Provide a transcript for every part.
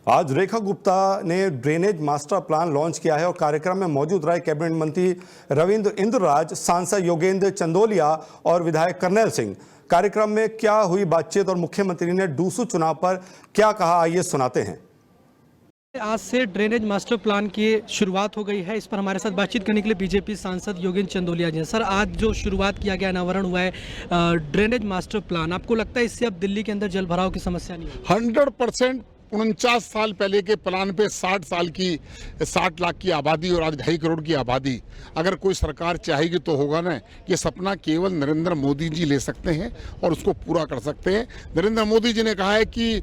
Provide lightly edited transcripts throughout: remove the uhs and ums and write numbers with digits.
आज रेखा गुप्ता ने drainage master plan launch किया है और कार्यक्रम में मौजूद रहे कैबिनेट मंत्री रविंद्र इंद्रराज, सांसद योगेंद्र चंदोलिया और विधायक करनेल सिंह। कार्यक्रम में क्या हुई बातचीत और मुख्यमंत्री ने डूसू चुनाव पर क्या कहा, आइए सुनाते हैं। आज से ड्रेनेज मास्टर प्लान की शुरुआत हो गई है। इस पर हमारे साथ बातचीत करने के लिए बीजेपी सांसद योगेंद्र चंदोलिया जी हैं। सर, आज जो शुरुआत किया गया, अनावरण हुआ है ड्रेनेज मास्टर प्लान, आपको लगता है इससे अब दिल्ली के अंदर जल भराव की समस्या नहीं है? 100%। 49 साल पहले के प्लान पे 60 लाख की आबादी और आज 2.5 करोड़ की आबादी, अगर कोई सरकार चाहेगी तो होगा ना। ये सपना केवल नरेंद्र मोदी जी ले सकते हैं और उसको पूरा कर सकते हैं। नरेंद्र मोदी जी ने कहा है कि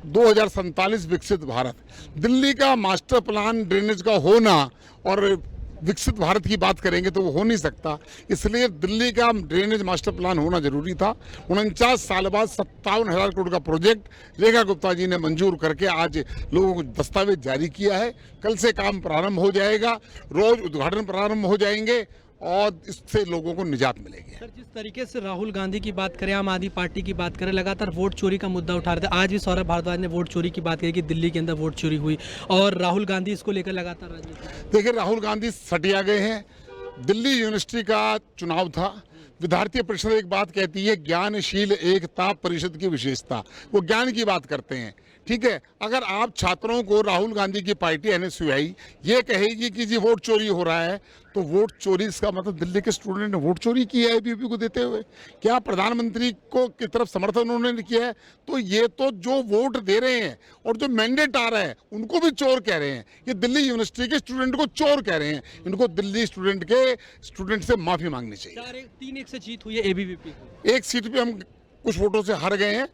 2047 विकसित भारत, दिल्ली का मास्टर प्लान ड्रेनेज का होना और विकसित भारत की बात करेंगे तो वो हो नहीं सकता। इसलिए दिल्ली का ड्रेनेज मास्टर प्लान होना जरूरी था। 49 साल बाद 57,000 करोड़ का प्रोजेक्ट रेखा गुप्ता जी ने मंजूर करके आज लोगों को दस्तावेज जारी किया है। कल से काम प्रारंभ हो जाएगा, रोज उद्घाटन प्रारंभ हो जाएंगे और इससे लोगों को निजात मिलेगी। सर, जिस तरीके से राहुल गांधी की बात करें, आम आदमी पार्टी की बात करें, लगातार वोट चोरी का मुद्दा उठा रहे थे। आज भी सौरभ भारद्वाज ने वोट चोरी की बात कही कि दिल्ली के अंदर वोट चोरी हुई और राहुल गांधी इसको लेकर लगातार राजनीति। देखिए, राहुल गांधी सटिया गए हैं। दिल्ली यूनिवर्सिटी का चुनाव था। विद्यार्थी परिषद एक बात कहती है, ज्ञानशील एकता परिषद की विशेषता, वो ज्ञान की बात करते हैं। ठीक है, अगर आप छात्रों को राहुल गांधी की पार्टी NSUI ये कहेगी कि जी वोट चोरी हो रहा है, तो वोट चोरी इसका मतलब दिल्ली के स्टूडेंट ने वोट चोरी की है ABVP को देते हुए। क्या प्रधानमंत्री को की तरफ समर्थन उन्होंने किया है? तो ये तो जो वोट दे रहे हैं और जो मैंडेट आ रहा है उनको भी चोर कह रहे हैं। ये दिल्ली यूनिवर्सिटी के स्टूडेंट को चोर कह रहे हैं। इनको दिल्ली स्टूडेंट से माफी मांगनी चाहिए। 3-1 से जीत हुई है ABVP। एक सीट पे हम कुछ वोटों से हार गए हैं।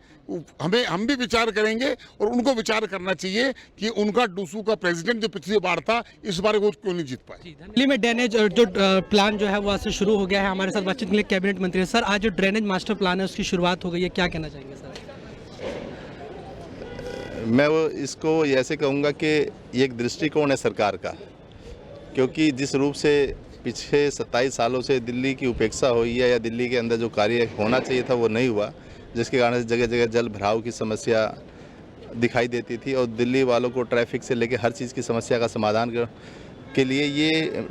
हम भी विचार करेंगे और उनको विचार करना चाहिए कि उनका डूसू का प्रेसिडेंट जो पिछली बार था, इस बार वो क्यों नहीं जीत पाए। दिल्ली में ड्रेनेज जो प्लान जो है वो आज से शुरू हो गया है। हमारे साथ बातचीत के लिए कैबिनेट मंत्री है। सर, आज जो ड्रेनेज मास्टर प्लान है उसकी शुरुआत हो गई है, क्या कहना चाहेंगे सर? मैं वो इसको ऐसे कहूँगा कि ये एक दृष्टिकोण है सरकार का, क्योंकि जिस रूप से पिछले 27 सालों से दिल्ली की उपेक्षा हुई है या दिल्ली के अंदर जो कार्य होना चाहिए था वो नहीं हुआ, जिसके कारण जगह जगह जल भराव की समस्या दिखाई देती थी और दिल्ली वालों को ट्रैफिक से लेकर हर चीज़ की समस्या का समाधान के लिए ये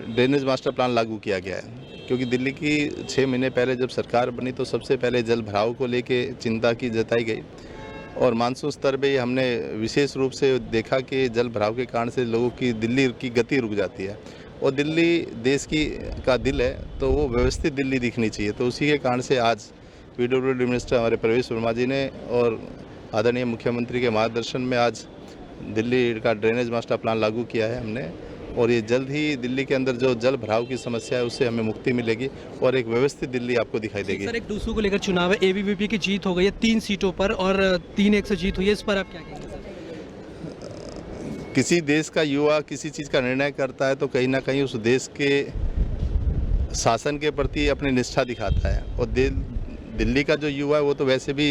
ड्रेनेज मास्टर प्लान लागू किया गया है। क्योंकि दिल्ली की 6 महीने पहले जब सरकार बनी तो सबसे पहले जल भराव को लेके चिंता की जताई गई और मानसून स्तर पे हमने विशेष रूप से देखा कि जल भराव के कारण से लोगों की दिल्ली की गति रुक जाती है और दिल्ली देश का दिल है, तो वो व्यवस्थित दिल्ली दिखनी चाहिए। तो उसी के कारण से आज PWD मिनिस्टर हमारे प्रवेश वर्मा जी ने और आदरणीय मुख्यमंत्री के मार्गदर्शन में आज दिल्ली का ड्रेनेज मास्टर प्लान लागू किया है हमने और ये जल्द ही दिल्ली के अंदर जो जल भराव की समस्या है उससे हमें मुक्ति मिलेगी और एक व्यवस्थित दिल्ली आपको दिखाई देगी। सर, एक डूसू को लेकर चुनाव है, ABVP की जीत हो गई है 3 सीटों पर और 3-1 से जीत हुई है। इस पर आप क्या कहेंगे सर? किसी देश का युवा किसी चीज़ का निर्णय करता है तो कहीं ना कहीं उस देश के शासन के प्रति अपनी निष्ठा दिखाता है और दिल्ली का जो युवा है वो तो वैसे भी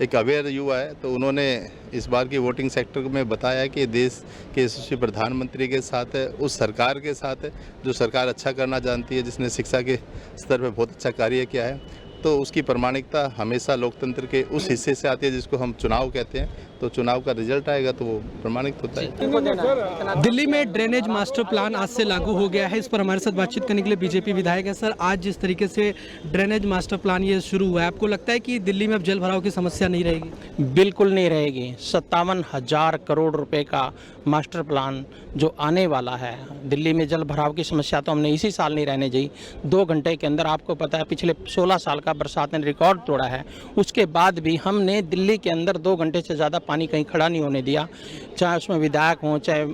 एक अवेयर युवा है। तो उन्होंने इस बार की वोटिंग सेक्टर में बताया है कि देश के यशस्वी प्रधानमंत्री के साथ है, उस सरकार के साथ है जो सरकार अच्छा करना जानती है, जिसने शिक्षा के स्तर पर बहुत अच्छा कार्य किया है। तो उसकी प्रामाणिकता हमेशा लोकतंत्र के उस हिस्से से आती है जिसको हम चुनाव कहते हैं। तो चुनाव का रिजल्ट आएगा तो वो प्रमाणित होता है। दिल्ली में ड्रेनेज मास्टर प्लान आज से लागू हो गया है। इस पर हमारे साथ बातचीत करने के लिए बीजेपी विधायक है। सर, आज जिस तरीके से ड्रेनेज मास्टर प्लान ये शुरू हुआ है, आपको लगता है कि दिल्ली में अब जल भराव की समस्या नहीं रहेगी? बिल्कुल नहीं रहेगी। 57,000 करोड़ रुपए का मास्टर प्लान जो आने वाला है, दिल्ली में जल भराव की समस्या तो हमने इसी साल नहीं रहने दी। 2 घंटे के अंदर, आपको पता है पिछले 16 साल का बरसात ने रिकॉर्ड तोड़ा है, उसके बाद भी हमने दिल्ली के अंदर 2 घंटे से ज़्यादा पानी कहीं खड़ा नहीं होने दिया। चाहे उसमें विधायक हों, चाहे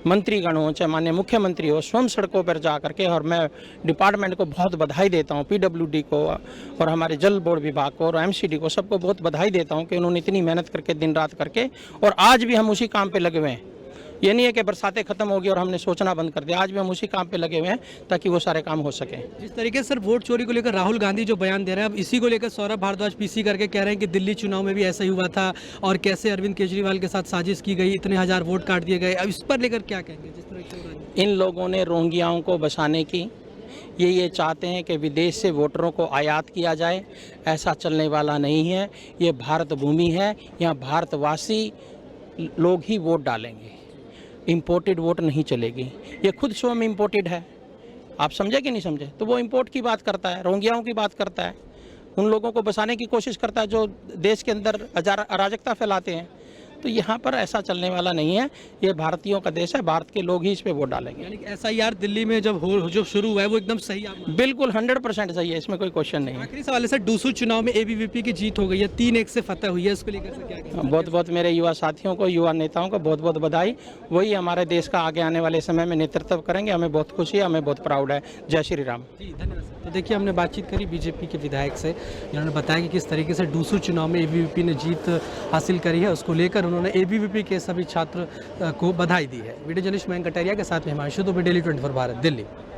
मंत्रीगण हों, चाहे माननीय मुख्यमंत्री हो, स्वयं सड़कों पर जा करके, और मैं डिपार्टमेंट को बहुत बधाई देता हूं, PWD को और हमारे जल बोर्ड विभाग को और MCD को, सबको बहुत बधाई देता हूं कि उन्होंने इतनी मेहनत करके दिन रात करके, और आज भी हम उसी काम पे लगे हुए हैं। ये नहीं है कि बरसातें खत्म होगी और हमने सोचना बंद कर दिया, आज भी हम उसी काम पे लगे हुए हैं ताकि वो सारे काम हो सके। जिस तरीके से सर वोट चोरी को लेकर राहुल गांधी जो बयान दे रहे हैं, अब इसी को लेकर सौरभ भारद्वाज PC करके कह रहे हैं कि दिल्ली चुनाव में भी ऐसा ही हुआ था और कैसे अरविंद केजरीवाल के साथ साजिश की गई, इतने हजार वोट काट दिए गए। अब इस पर लेकर क्या कहेंगे? जिस तरह से इन लोगों ने रोहिंग्याओं को बसाने की, ये चाहते हैं कि विदेश से वोटरों को आयात किया जाए, ऐसा चलने वाला नहीं है। ये भारत भूमि है, यहाँ भारतवासी लोग ही वोट डालेंगे, इम्पोर्टेड वोट नहीं चलेगी। ये खुद स्वयं इम्पोर्टेड है, आप समझे कि नहीं समझे? तो वो इम्पोर्ट की बात करता है, रोहिंग्याओं की बात करता है, उन लोगों को बसाने की कोशिश करता है जो देश के अंदर अराजकता फैलाते हैं। तो यहाँ पर ऐसा चलने वाला नहीं है, ये भारतीयों का देश है, भारत के लोग ही इस पे वोट डालेंगे। यानी कि SIR दिल्ली में जो शुरू हुआ है वो एकदम सही आप मानते हैं? बिल्कुल 100% सही है, इसमें कोई क्वेश्चन नहीं है। आखिरी सवाल है सर, डूसू चुनाव में ABVP की जीत हो गई है, 3-1 से फतह हुई है, इसको लेकर से क्या कहेंगे? बहुत बहुत मेरे युवा साथियों को, युवा नेताओं को बहुत बहुत बधाई। वही हमारे देश का आगे आने वाले समय में नेतृत्व करेंगे, हमें बहुत खुशी है, हमें बहुत प्राउड है। जय श्री राम। जी धन्यवाद सर। तो देखिए, हमने बातचीत करी बीजेपी के विधायक से, जिन्होंने बताया कि किस तरीके से डूसू चुनाव में ABVP ने जीत हासिल करी है। उसको लेकर उन्होंने ABVP के सभी छात्र को बधाई दी है। वीडियो जर्नलिस्ट मयंक कटारिया के साथ में हिमांशु दुबे, डेली 24 भारत, दिल्ली।